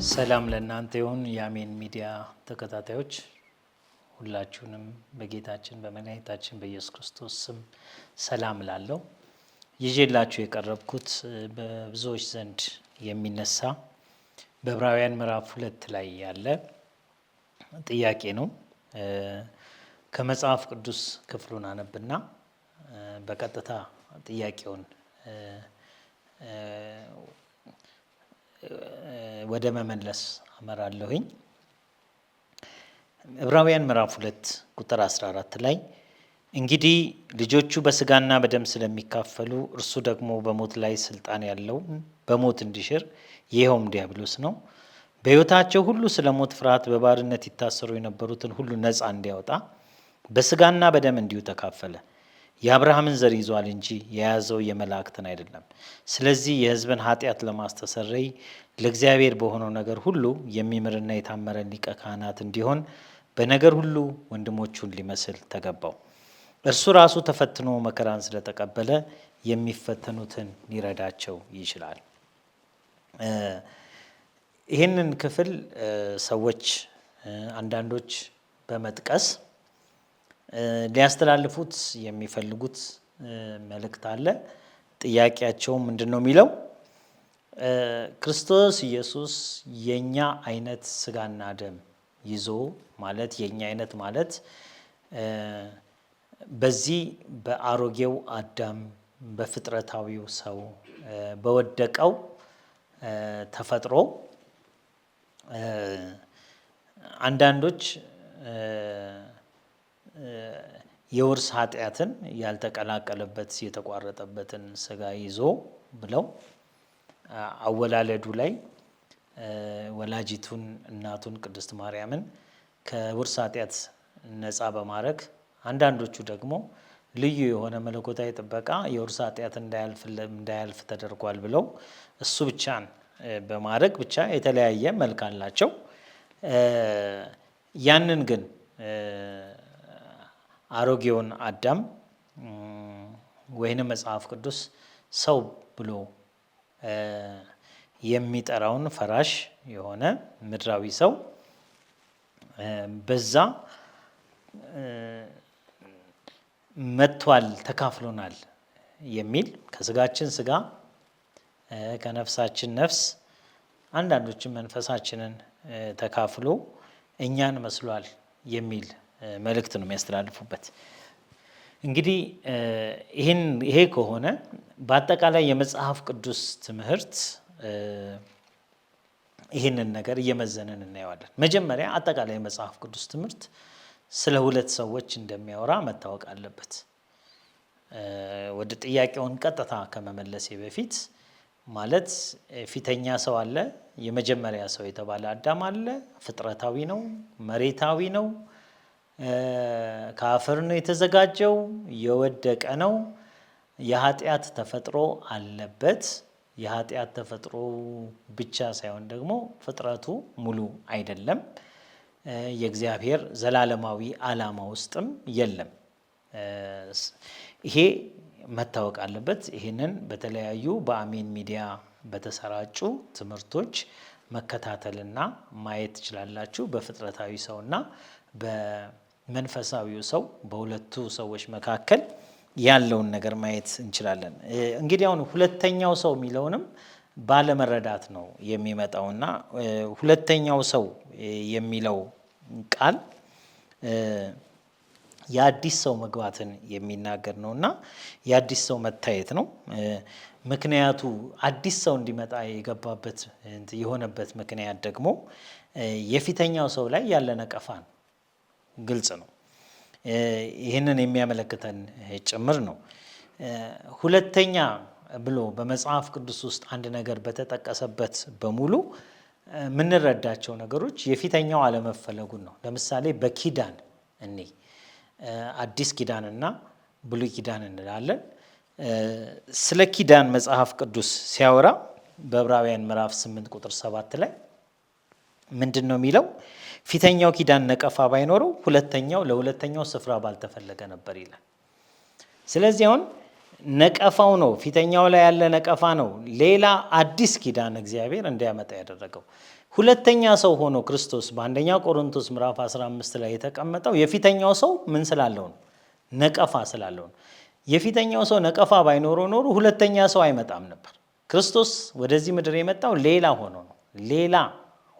ሰላም ለእናንተ ይሁን የአሜን ሚዲያ ተከታታዮች ሁላችሁንም በጌታችን በመድኃኒታችን በኢየሱስ ክርስቶስ ስም ሰላም ላለው ይዤላችሁ የቀረብኩት በብዙዎች ዘንድ የሚነሳ በዕብራውያን ምዕራፍ 2 ላይ ያለ ጥያቄ ነው። ከመጽሐፍ ቅዱስ ክፍሉን አነብና በቀጥታ ጥያቄውን ወደ መመለስ አመራለሁኝ። ዕብራውያን ምዕራፍ 2 ቁጥር 14 ላይ እንግዲህ ልጆቹ በስጋና በደም ስለሚካፈሉ እርሱ ደግሞ በሞት ላይ ስልጣን ያለው በሞት እንዲሽር ይኸውም ዲያብሎስ ነው፣ በሕይወታቸው ሁሉ ስለ ሞት ፍርሃት በባርነት ይታሰሩ የነበሩትን ሁሉ ነፃ እንዲያወጣ በስጋና በደም እንዲሁ ተካፈለ። የአብርሃምን ዘር ይዟል እንጂ የያዘው የመላእክትን አይደለም። ስለዚህ የሕዝብን ኃጢአት ለማስተሰረይ ለእግዚአብሔር በሆነው ነገር ሁሉ የሚምርና የታመረ ሊቀ ካህናት እንዲሆን በነገር ሁሉ ወንድሞቹን ሊመስል ተገባው። እርሱ ራሱ ተፈትኖ መከራን ስለተቀበለ የሚፈተኑትን ሊረዳቸው ይችላል። ይህንን ክፍል ሰዎች አንዳንዶች በመጥቀስ ሊያስተላልፉት የሚፈልጉት መልእክት አለ። ጥያቄያቸው ምንድነው የሚለው? ክርስቶስ ኢየሱስ የኛ አይነት ስጋና ደም ይዞ ማለት የኛ አይነት ማለት በዚህ በአሮጌው አዳም በፍጥረታዊው ሰው በወደቀው ተፈጥሮ አንዳንዶች የውርስ ኃጢአትን ያልተቀላቀለበት የተቋረጠበትን ስጋ ይዞ ብለው አወላለዱ ላይ ወላጂቱን እናቱን ቅድስት ማርያምን ከውርስ ኃጢአት ነፃ በማድረግ አንዳንዶቹ ደግሞ ልዩ የሆነ መለኮታዊ ጥበቃ የውርስ ኃጢአት እንዳያልፍ ተደርጓል ብለው እሱ ብቻን በማድረግ ብቻ የተለያየ መልክ አላቸው። ያንን ግን አሮጌውን አዳም ወይንም መጽሐፍ ቅዱስ ሰው ብሎ የሚጠራውን ፈራሽ የሆነ ምድራዊ ሰው በዛ መጥቷል፣ ተካፍሎናል የሚል ከስጋችን ስጋ ከነፍሳችን ነፍስ አንዳንዶችም መንፈሳችንን ተካፍሎ እኛን መስሏል የሚል መልእክት ነው የሚያስተላልፉበት። እንግዲህ ይሄ ከሆነ በአጠቃላይ የመጽሐፍ ቅዱስ ትምህርት ይህንን ነገር እየመዘንን እናየዋለን። መጀመሪያ አጠቃላይ የመጽሐፍ ቅዱስ ትምህርት ስለ ሁለት ሰዎች እንደሚያወራ መታወቅ አለበት። ወደ ጥያቄውን ቀጥታ ከመመለሴ በፊት ማለት ፊተኛ ሰው አለ፣ የመጀመሪያ ሰው የተባለ አዳም አለ። ፍጥረታዊ ነው፣ መሬታዊ ነው፣ ከአፈር ነው የተዘጋጀው፣ የወደቀ ነው፣ የኃጢአት ተፈጥሮ አለበት። የኃጢአት ተፈጥሮ ብቻ ሳይሆን ደግሞ ፍጥረቱ ሙሉ አይደለም፣ የእግዚአብሔር ዘላለማዊ ዓላማ ውስጥም የለም። ይሄ መታወቅ አለበት። ይህንን በተለያዩ በአሜን ሚዲያ በተሰራጩ ትምህርቶች መከታተልና ማየት ትችላላችሁ። በፍጥረታዊ ሰውና በመንፈሳዊው ሰው በሁለቱ ሰዎች መካከል ያለውን ነገር ማየት እንችላለን። እንግዲህ አሁን ሁለተኛው ሰው የሚለውንም ባለመረዳት ነው የሚመጣውና ሁለተኛው ሰው የሚለው ቃል የአዲስ ሰው መግባትን የሚናገር ነውና የአዲስ ሰው መታየት ነው። ምክንያቱ አዲስ ሰው እንዲመጣ የገባበት የሆነበት ምክንያት ደግሞ የፊተኛው ሰው ላይ ያለ ነቀፋ ነው። ግልጽ ነው። ይህንን የሚያመለክተን ጭምር ነው። ሁለተኛ ብሎ በመጽሐፍ ቅዱስ ውስጥ አንድ ነገር በተጠቀሰበት በሙሉ የምንረዳቸው ነገሮች የፊተኛው አለመፈለጉን ነው። ለምሳሌ በኪዳን እኔ አዲስ ኪዳንና ብሉይ ኪዳን እንላለን። ስለ ኪዳን መጽሐፍ ቅዱስ ሲያወራ በዕብራውያን ምዕራፍ 8 ቁጥር 7 ላይ ምንድን ነው የሚለው? ፊተኛው ኪዳን ነቀፋ ባይኖረው ለሁለተኛው ስፍራ ባልተፈለገ ነበር ይላል። ስለዚህ አሁን ነቀፋው ነው፣ ፊተኛው ላይ ያለ ነቀፋ ነው ሌላ አዲስ ኪዳን እግዚአብሔር እንዲያመጣ ያደረገው። ሁለተኛ ሰው ሆኖ ክርስቶስ በአንደኛ ቆሮንቶስ ምዕራፍ 15 ላይ የተቀመጠው የፊተኛው ሰው ምን ስላለው ነው? ነቀፋ ስላለው ነው። የፊተኛው ሰው ነቀፋ ባይኖረው ኖሮ ሁለተኛ ሰው አይመጣም ነበር። ክርስቶስ ወደዚህ ምድር የመጣው ሌላ ሆኖ ነው። ሌላ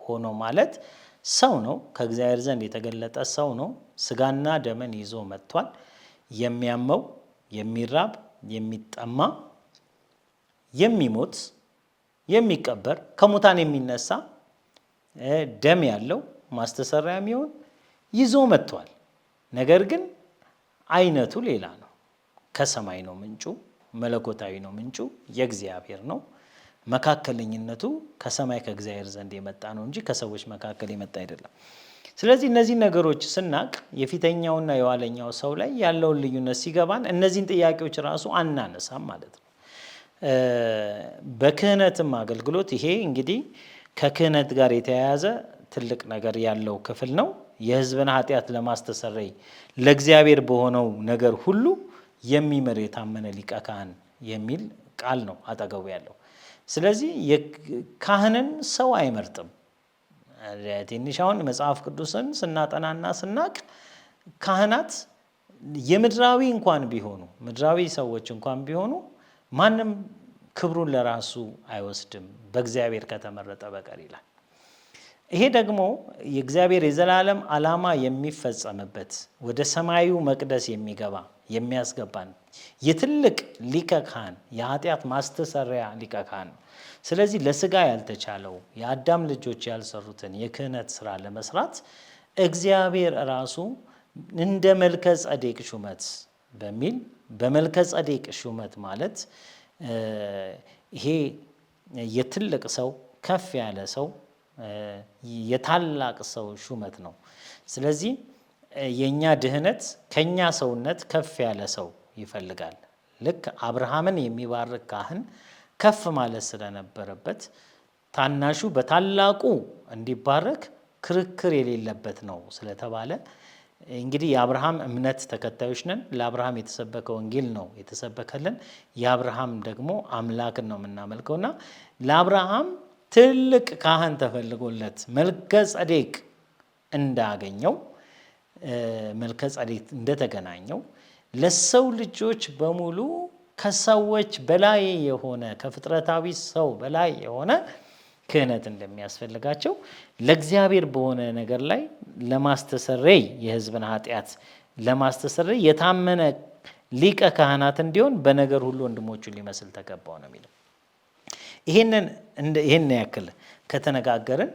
ሆኖ ማለት ሰው ነው፣ ከእግዚአብሔር ዘንድ የተገለጠ ሰው ነው። ስጋና ደምን ይዞ መጥቷል። የሚያመው፣ የሚራብ፣ የሚጠማ፣ የሚሞት፣ የሚቀበር፣ ከሙታን የሚነሳ ደም ያለው ማስተሰሪያ የሚሆን ይዞ መጥቷል። ነገር ግን አይነቱ ሌላ ነው። ከሰማይ ነው ምንጩ፣ መለኮታዊ ነው ምንጩ፣ የእግዚአብሔር ነው። መካከለኝነቱ ከሰማይ ከእግዚአብሔር ዘንድ የመጣ ነው እንጂ ከሰዎች መካከል የመጣ አይደለም። ስለዚህ እነዚህ ነገሮች ስናቅ የፊተኛውና የኋለኛው ሰው ላይ ያለውን ልዩነት ሲገባን እነዚህን ጥያቄዎች ራሱ አናነሳም ማለት ነው። በክህነትም አገልግሎት ይሄ እንግዲህ ከክህነት ጋር የተያያዘ ትልቅ ነገር ያለው ክፍል ነው። የሕዝብን ኃጢአት ለማስተሰረይ ለእግዚአብሔር በሆነው ነገር ሁሉ የሚምር የታመነ ሊቀ ካህን የሚል ቃል ነው አጠገቡ ያለው። ስለዚህ ካህንን ሰው አይመርጥም። ትንሽ አሁን መጽሐፍ ቅዱስን ስናጠናና ስናቅ ካህናት የምድራዊ እንኳን ቢሆኑ ምድራዊ ሰዎች እንኳን ቢሆኑ ማንም ክብሩን ለራሱ አይወስድም በእግዚአብሔር ከተመረጠ በቀር ይላል። ይሄ ደግሞ የእግዚአብሔር የዘላለም ዓላማ የሚፈጸምበት ወደ ሰማዩ መቅደስ የሚያስገባን የትልቅ ሊቀ ካህን የኃጢአት ማስተሰሪያ ሊቀ ካህን ነው። ስለዚህ ለስጋ ያልተቻለው የአዳም ልጆች ያልሰሩትን የክህነት ስራ ለመስራት እግዚአብሔር ራሱ እንደ መልከ ጸዴቅ ሹመት በሚል በመልከ ጸዴቅ ሹመት ማለት ይሄ የትልቅ ሰው ከፍ ያለ ሰው የታላቅ ሰው ሹመት ነው። ስለዚህ የኛ ድህነት ከኛ ሰውነት ከፍ ያለ ሰው ይፈልጋል። ልክ አብርሃምን የሚባርክ ካህን ከፍ ማለት ስለነበረበት ታናሹ በታላቁ እንዲባረክ ክርክር የሌለበት ነው ስለተባለ እንግዲህ የአብርሃም እምነት ተከታዮች ነን። ለአብርሃም የተሰበከ ወንጌል ነው የተሰበከልን። የአብርሃም ደግሞ አምላክን ነው የምናመልከውና ለአብርሃም ትልቅ ካህን ተፈልጎለት መልከ ጸዴቅ እንዳገኘው መልከ ጸዴቅ እንደተገናኘው ለሰው ልጆች በሙሉ ከሰዎች በላይ የሆነ ከፍጥረታዊ ሰው በላይ የሆነ ክህነት እንደሚያስፈልጋቸው ለእግዚአብሔር በሆነ ነገር ላይ ለማስተሰረይ የሕዝብን ኃጢአት ለማስተሰረይ የታመነ ሊቀ ካህናት እንዲሆን በነገር ሁሉ ወንድሞቹን ሊመስል ተገባው ነው የሚለው። ይህን ያክል ከተነጋገርን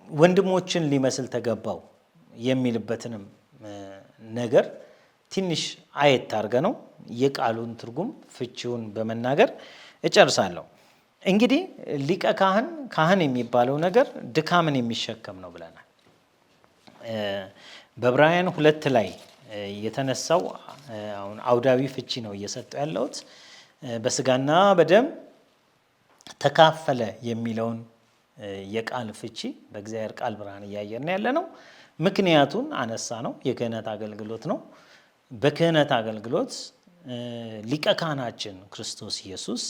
ወንድሞችን ሊመስል ተገባው የሚልበትንም ነገር ትንሽ አየት አድርገ ነው የቃሉን ትርጉም ፍቺውን በመናገር እጨርሳለሁ። እንግዲህ ሊቀ ካህን የሚባለው ነገር ድካምን የሚሸከም ነው ብለናል። በዕብራውያን 2 ላይ የተነሳው አሁን አውዳዊ ፍቺ ነው እየሰጠው ያለሁት። በስጋና በደም ተካፈለ የሚለውን የቃል ፍቺ በእግዚአብሔር ቃል ብርሃን እያየን ያለ ነው። ምክንያቱን አነሳ ነው። የክህነት አገልግሎት ነው። በክህነት አገልግሎት ሊቀ ካህናችን ክርስቶስ ኢየሱስ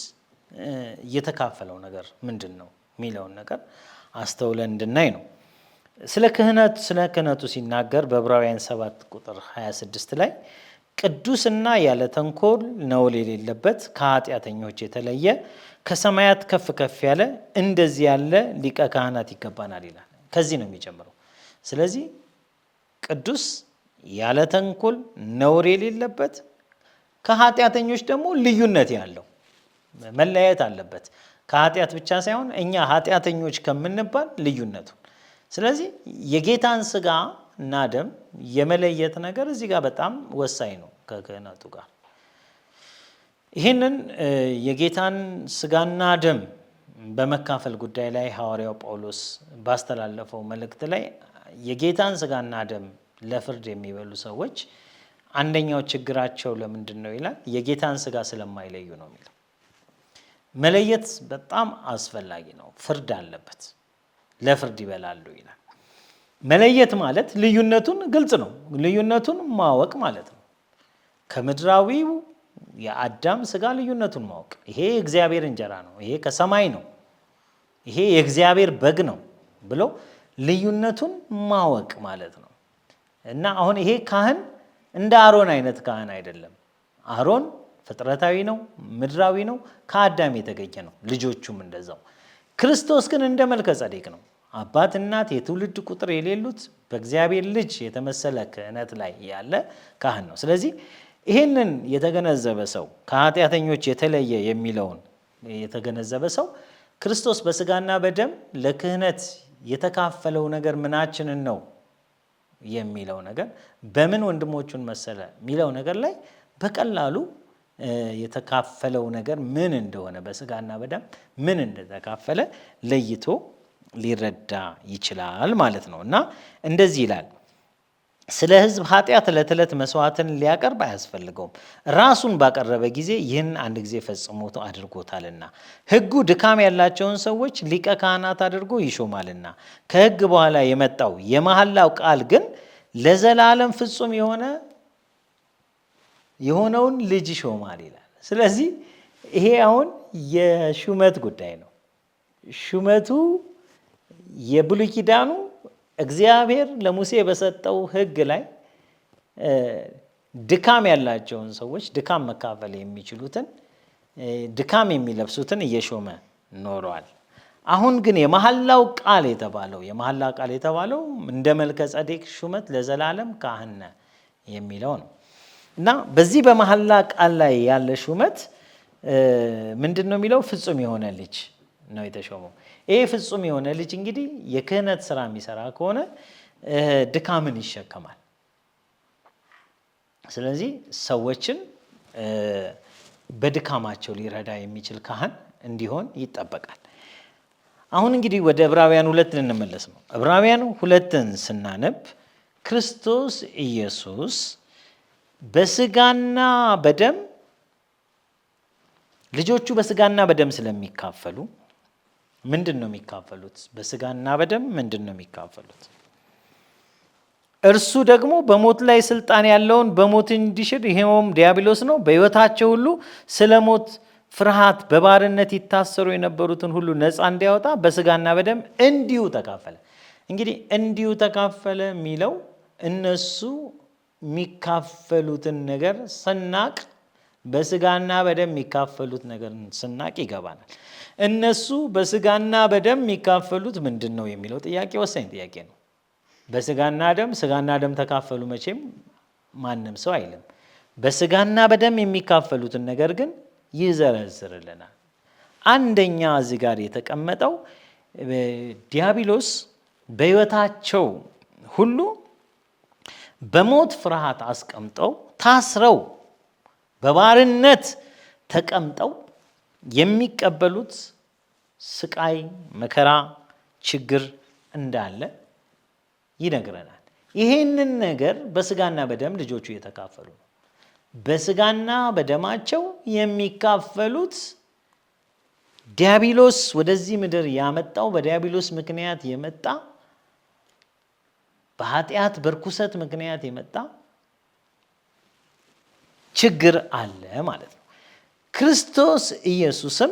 የተካፈለው ነገር ምንድን ነው የሚለውን ነገር አስተውለን እንድናይ ነው። ስለ ክህነቱ ሲናገር በዕብራውያን 7 ቁጥር 26 ላይ ቅዱስና ያለ ተንኮል ነውር የሌለበት ከኃጢአተኞች የተለየ ከሰማያት ከፍ ከፍ ያለ እንደዚህ ያለ ሊቀ ካህናት ይገባናል ይላል። ከዚህ ነው የሚጀምረው። ስለዚህ ቅዱስ ያለ ተንኮል ነውር የሌለበት ከኃጢአተኞች ደግሞ ልዩነት ያለው መለያየት አለበት። ከኃጢአት ብቻ ሳይሆን እኛ ኃጢአተኞች ከምንባል ልዩነቱ። ስለዚህ የጌታን ስጋ እና ደም የመለየት ነገር እዚህ ጋር በጣም ወሳኝ ነው ከክህነቱ ጋር። ይህንን የጌታን ስጋና ደም በመካፈል ጉዳይ ላይ ሐዋርያው ጳውሎስ ባስተላለፈው መልእክት ላይ የጌታን ስጋና ደም ለፍርድ የሚበሉ ሰዎች አንደኛው ችግራቸው ለምንድን ነው ይላል? የጌታን ስጋ ስለማይለዩ ነው የሚለው። መለየት በጣም አስፈላጊ ነው። ፍርድ አለበት፣ ለፍርድ ይበላሉ ይላል። መለየት ማለት ልዩነቱን ግልጽ ነው፣ ልዩነቱን ማወቅ ማለት ነው። ከምድራዊው የአዳም ስጋ ልዩነቱን ማወቅ፣ ይሄ የእግዚአብሔር እንጀራ ነው፣ ይሄ ከሰማይ ነው፣ ይሄ የእግዚአብሔር በግ ነው ብሎ ልዩነቱን ማወቅ ማለት ነው። እና አሁን ይሄ ካህን እንደ አሮን አይነት ካህን አይደለም። አሮን ፍጥረታዊ ነው፣ ምድራዊ ነው፣ ከአዳም የተገኘ ነው። ልጆቹም እንደዛው። ክርስቶስ ግን እንደ መልከ ጸዴቅ ነው። አባት እናት የትውልድ ቁጥር የሌሉት በእግዚአብሔር ልጅ የተመሰለ ክህነት ላይ ያለ ካህን ነው። ስለዚህ ይህንን የተገነዘበ ሰው ከኃጢአተኞች የተለየ የሚለውን የተገነዘበ ሰው ክርስቶስ በስጋና በደም ለክህነት የተካፈለው ነገር ምናችንን ነው የሚለው ነገር በምን ወንድሞቹን መሰለ የሚለው ነገር ላይ በቀላሉ የተካፈለው ነገር ምን እንደሆነ በስጋና በደም ምን እንደተካፈለ ለይቶ ሊረዳ ይችላል ማለት ነው። እና እንደዚህ ይላል፣ ስለ ሕዝብ ኃጢአት ዕለት ዕለት መስዋዕትን ሊያቀርብ አያስፈልገውም፣ ራሱን ባቀረበ ጊዜ ይህን አንድ ጊዜ ፈጽሞ አድርጎታልና። ሕጉ ድካም ያላቸውን ሰዎች ሊቀ ካህናት አድርጎ ይሾማልና። ከሕግ በኋላ የመጣው የመሐላው ቃል ግን ለዘላለም ፍጹም የሆነውን ልጅ ይሾማል ይላል። ስለዚህ ይሄ አሁን የሹመት ጉዳይ ነው። ሹመቱ የብሉይ ኪዳኑ እግዚአብሔር ለሙሴ በሰጠው ሕግ ላይ ድካም ያላቸውን ሰዎች ድካም መካፈል የሚችሉትን ድካም የሚለብሱትን እየሾመ ኖረዋል። አሁን ግን የመሐላው ቃል የተባለው እንደ መልከ ጸዴቅ ሹመት ለዘላለም ካህን ነህ የሚለው ነው። እና በዚህ በመሐላ ቃል ላይ ያለ ሹመት ምንድን ነው የሚለው? ፍጹም የሆነ ልጅ ነው የተሾመው። ይሄ ፍጹም የሆነ ልጅ እንግዲህ የክህነት ስራ የሚሰራ ከሆነ ድካምን ይሸከማል። ስለዚህ ሰዎችን በድካማቸው ሊረዳ የሚችል ካህን እንዲሆን ይጠበቃል። አሁን እንግዲህ ወደ ዕብራውያን 2 ልንመለስ ነው። ዕብራውያን 2ን ስናነብ ክርስቶስ ኢየሱስ በስጋና በደም ልጆቹ በስጋና በደም ስለሚካፈሉ ምንድን ነው የሚካፈሉት? በስጋና በደም ምንድን ነው የሚካፈሉት? እርሱ ደግሞ በሞት ላይ ስልጣን ያለውን በሞት እንዲሽር ይሄውም ዲያብሎስ ነው። በሕይወታቸው ሁሉ ስለ ሞት ፍርሃት በባርነት ይታሰሩ የነበሩትን ሁሉ ነፃ እንዲያወጣ በስጋና በደም እንዲሁ ተካፈለ። እንግዲህ እንዲሁ ተካፈለ የሚለው እነሱ የሚካፈሉትን ነገር ስናቅ፣ በስጋና በደም የሚካፈሉት ነገር ስናቅ ይገባናል። እነሱ በስጋና በደም የሚካፈሉት ምንድን ነው የሚለው ጥያቄ ወሳኝ ጥያቄ ነው። ስጋና ደም ተካፈሉ መቼም ማንም ሰው አይልም። በስጋና በደም የሚካፈሉትን ነገር ግን ይዘረዝርልናል። አንደኛ እዚህ ጋር የተቀመጠው ዲያብሎስ በሕይወታቸው ሁሉ በሞት ፍርሃት አስቀምጠው ታስረው በባርነት ተቀምጠው የሚቀበሉት ስቃይ፣ መከራ፣ ችግር እንዳለ ይነግረናል። ይሄንን ነገር በስጋና በደም ልጆቹ እየተካፈሉ ነው። በስጋና በደማቸው የሚካፈሉት ዲያብሎስ ወደዚህ ምድር ያመጣው በዲያብሎስ ምክንያት የመጣ በኃጢአት በርኩሰት ምክንያት የመጣ ችግር አለ ማለት ነው። ክርስቶስ ኢየሱስም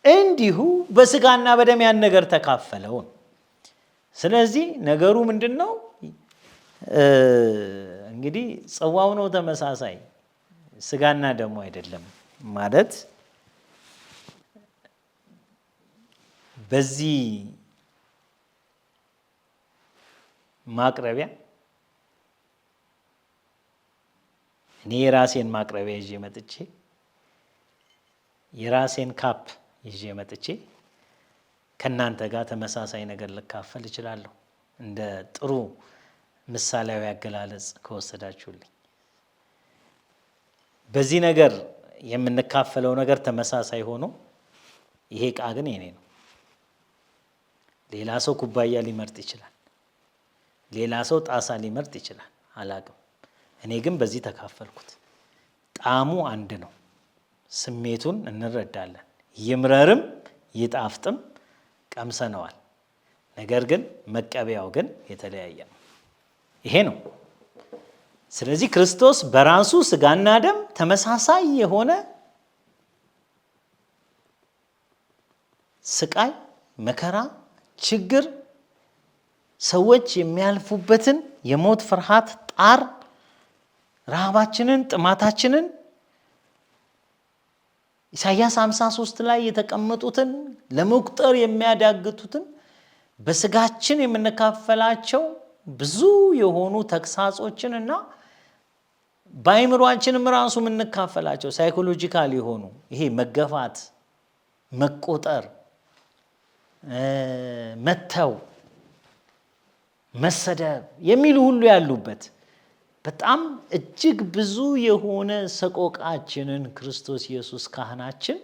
እንዲሁ በስጋና በደም ያን ነገር ተካፈለው። ስለዚህ ነገሩ ምንድን ነው? እንግዲህ ጽዋው ነው ተመሳሳይ፣ ስጋና ደሙ አይደለም ማለት በዚህ ማቅረቢያ እኔ የራሴን ማቅረቢያ ይዤ መጥቼ የራሴን ካፕ ይዤ መጥቼ ከእናንተ ጋር ተመሳሳይ ነገር ልካፈል እችላለሁ። እንደ ጥሩ ምሳሌያዊ አገላለጽ ከወሰዳችሁልኝ በዚህ ነገር የምንካፈለው ነገር ተመሳሳይ ሆኖ ይሄ ዕቃ ግን የኔ ነው። ሌላ ሰው ኩባያ ሊመርጥ ይችላል። ሌላ ሰው ጣሳ ሊመርጥ ይችላል። አላቅም። እኔ ግን በዚህ ተካፈልኩት። ጣዕሙ አንድ ነው። ስሜቱን እንረዳለን። ይምረርም ይጣፍጥም ቀምሰነዋል። ነገር ግን መቀበያው ግን የተለያየ ነው። ይሄ ነው። ስለዚህ ክርስቶስ በራሱ ስጋና ደም ተመሳሳይ የሆነ ስቃይ፣ መከራ፣ ችግር ሰዎች የሚያልፉበትን የሞት ፍርሃት ጣር፣ ረሃባችንን፣ ጥማታችንን ኢሳይያስ 53 ላይ የተቀመጡትን ለመቁጠር የሚያዳግቱትን በስጋችን የምንካፈላቸው ብዙ የሆኑ ተግሳጾችንና በአይምሮአችንም ራሱ የምንካፈላቸው ሳይኮሎጂካል የሆኑ ይሄ መገፋት፣ መቆጠር፣ መተው፣ መሰደብ የሚሉ ሁሉ ያሉበት በጣም እጅግ ብዙ የሆነ ሰቆቃችንን ክርስቶስ ኢየሱስ ካህናችን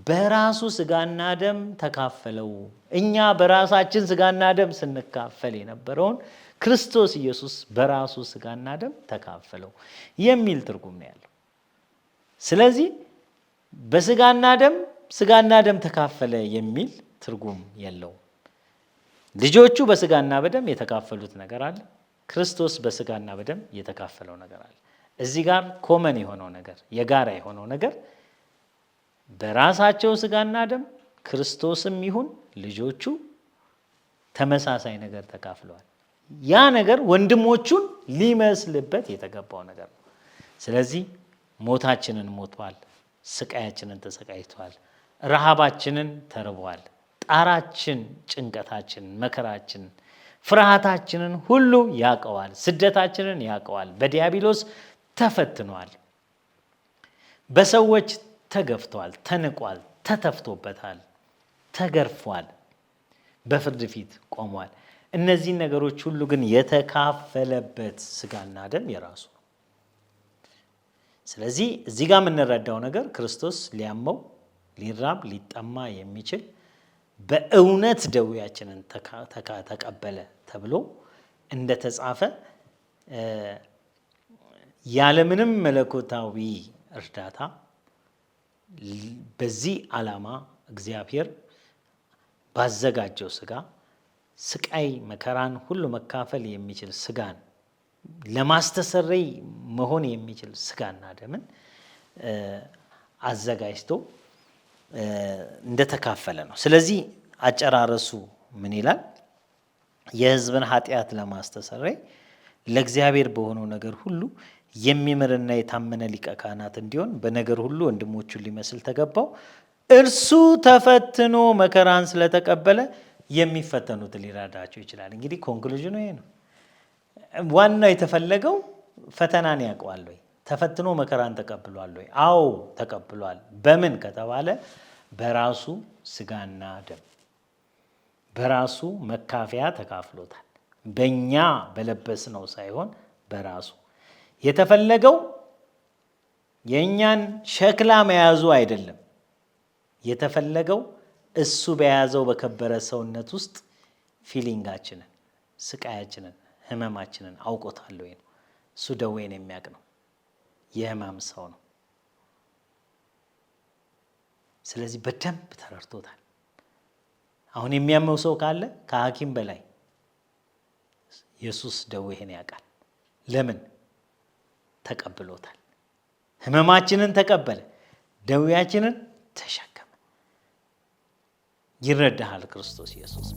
በራሱ ስጋና ደም ተካፈለው። እኛ በራሳችን ስጋና ደም ስንካፈል የነበረውን ክርስቶስ ኢየሱስ በራሱ ስጋና ደም ተካፈለው የሚል ትርጉም ነው ያለው። ስለዚህ ስጋና ደም ተካፈለ የሚል ትርጉም የለውም። ልጆቹ በስጋና በደም የተካፈሉት ነገር አለ። ክርስቶስ በስጋና በደም የተካፈለው ነገር አለ። እዚህ ጋር ኮመን የሆነው ነገር የጋራ የሆነው ነገር በራሳቸው ስጋና ደም ክርስቶስም ይሁን ልጆቹ ተመሳሳይ ነገር ተካፍለዋል። ያ ነገር ወንድሞቹን ሊመስልበት የተገባው ነገር ነው። ስለዚህ ሞታችንን ሞቷል፣ ስቃያችንን ተሰቃይቷል፣ ረሃባችንን ተርቧል፣ ጣራችን፣ ጭንቀታችን፣ መከራችን፣ ፍርሃታችንን ሁሉ ያቀዋል፣ ስደታችንን ያቀዋል። በዲያብሎስ ተፈትኗል፣ በሰዎች ተገፍቷል፣ ተንቋል፣ ተተፍቶበታል፣ ተገርፏል፣ በፍርድ ፊት ቆሟል። እነዚህ ነገሮች ሁሉ ግን የተካፈለበት ስጋና ደም የራሱ ነው። ስለዚህ እዚህ ጋር የምንረዳው ነገር ክርስቶስ ሊያመው፣ ሊራብ፣ ሊጠማ የሚችል በእውነት ደዌያችንን ተቀበለ ተብሎ እንደተጻፈ ያለምንም መለኮታዊ እርዳታ በዚህ ዓላማ እግዚአብሔር ባዘጋጀው ስጋ ስቃይ መከራን ሁሉ መካፈል የሚችል ስጋን ለማስተሰረይ መሆን የሚችል ስጋና ደምን አዘጋጅቶ እንደተካፈለ ነው። ስለዚህ አጨራረሱ ምን ይላል? የሕዝብን ኃጢአት ለማስተሰረይ ለእግዚአብሔር በሆነው ነገር ሁሉ የሚምርና የታመነ ሊቀ ካህናት እንዲሆን በነገር ሁሉ ወንድሞቹን ሊመስል ተገባው። እርሱ ተፈትኖ መከራን ስለተቀበለ የሚፈተኑት ሊረዳቸው ይችላል። እንግዲህ ኮንክሉዥኑ ይሄ ነው። ዋናው የተፈለገው ፈተናን ያውቀዋል ወይ? ተፈትኖ መከራን ተቀብሏል ወይ? አዎ ተቀብሏል። በምን ከተባለ በራሱ ስጋና ደም በራሱ መካፈያ ተካፍሎታል። በእኛ በለበስነው ሳይሆን በራሱ የተፈለገው የእኛን ሸክላ መያዙ አይደለም። የተፈለገው እሱ በያዘው በከበረ ሰውነት ውስጥ ፊሊንጋችንን፣ ስቃያችንን፣ ህመማችንን አውቆታል ወይ ነው። እሱ ደዌን የሚያውቅ ነው። የህማም ሰው ነው። ስለዚህ በደንብ ተረድቶታል። አሁን የሚያመው ሰው ካለ ከሐኪም በላይ ኢየሱስ ደዌህን ያውቃል። ለምን? ተቀብሎታል። ህመማችንን ተቀበለ፣ ደዌያችንን ተሸከመ። ይረዳሃል ክርስቶስ ኢየሱስ።